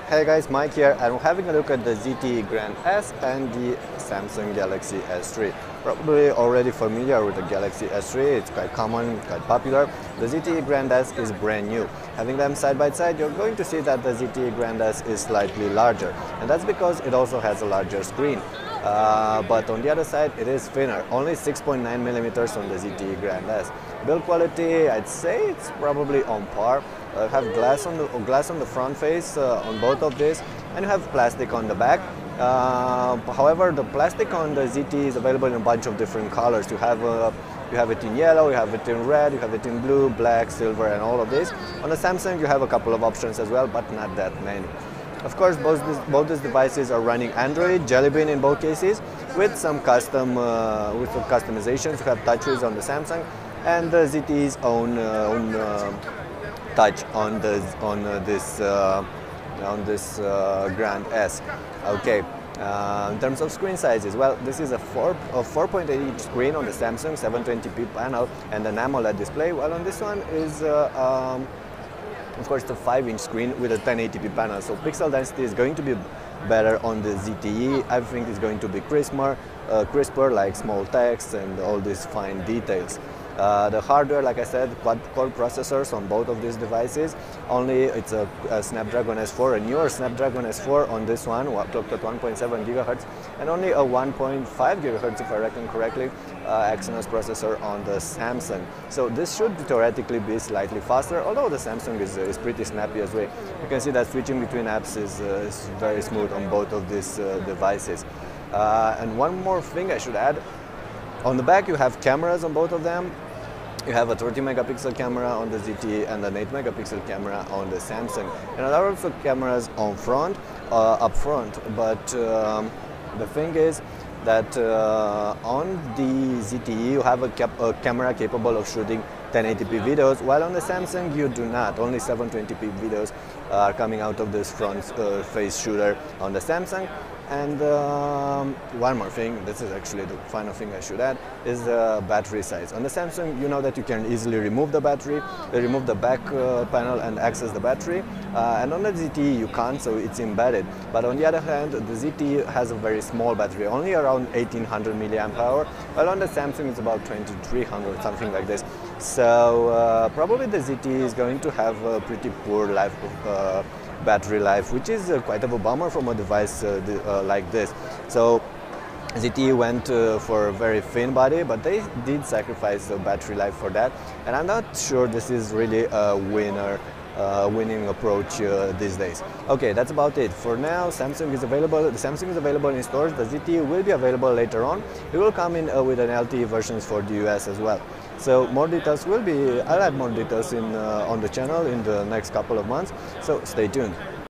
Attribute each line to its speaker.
Speaker 1: Hey guys, Mike here, and we're having a look at the ZTE Grand S and the Samsung Galaxy S3. Probably already familiar with the Galaxy S3, it's quite common, quite popular. The ZTE Grand S is brand new. Having them side by side, you're going to see that the ZTE Grand S is slightly larger, and that's because it also has a larger screen. But on the other side, it is thinner, only 6.9 millimeters on the ZTE Grand S. Build quality, I'd say it's probably on par. Have glass on the front face on both of these, and you have plastic on the back. However, the plastic on the ZTE is available in a bunch of different colors. You have it in yellow, you have it in red, you have it in blue, black, silver, and all of this. On the Samsung, you have a couple of options as well, but not that many. Of course, both these devices are running Android, Jelly Bean in both cases, with some customizations. You have touches on the Samsung and the ZTE's own touch on this Grand S. Okay. In terms of screen sizes, well, this is a 4.8 inch screen on the Samsung 720p panel and an AMOLED display, while on this one is of course the 5-inch screen with a 1080p panel. So pixel density is going to be better on the ZTE. I think it's going to be crisper, like small text and all these fine details. The hardware, like I said, quad-core processors on both of these devices. Only it's a Snapdragon S4, a newer Snapdragon S4 on this one, clocked at 1.7 GHz, and only a 1.5 GHz, if I reckon correctly, Exynos processor on the Samsung. So this should theoretically be slightly faster, although the Samsung is pretty snappy as well. You can see that switching between apps is very smooth on both of these devices. And one more thing I should add, on the back you have cameras on both of them. You have a 30 megapixel camera on the ZTE and an 8 megapixel camera on the Samsung. And there are also cameras on up front, but the thing is that on the ZTE you have a camera capable of shooting 1080p videos, while on the Samsung you do not. Only 720p videos are coming out of this front face shooter on the Samsung. And one more thing, this is actually the final thing I should add, is the battery size. On the Samsung, you know that you can easily remove the battery, remove the back panel and access the battery. And on the ZTE you can't, so it's embedded. But on the other hand, the ZTE has a very small battery, only around 1800 milliamp hour, while on the Samsung it's about 2300, something like this. So probably the ZTE is going to have a pretty poor battery life, which is quite of a bummer from a device like this. So ZTE went for a very thin body, but they did sacrifice the battery life for that, and I'm not sure this is really a winning approach these days. Okay, that's about it. For now, Samsung is available. The Samsung is available in stores. The ZTE will be available later on. It will come in with an LTE versions for the US as well. So more details will be, I'll add more details on the channel in the next couple of months, so stay tuned.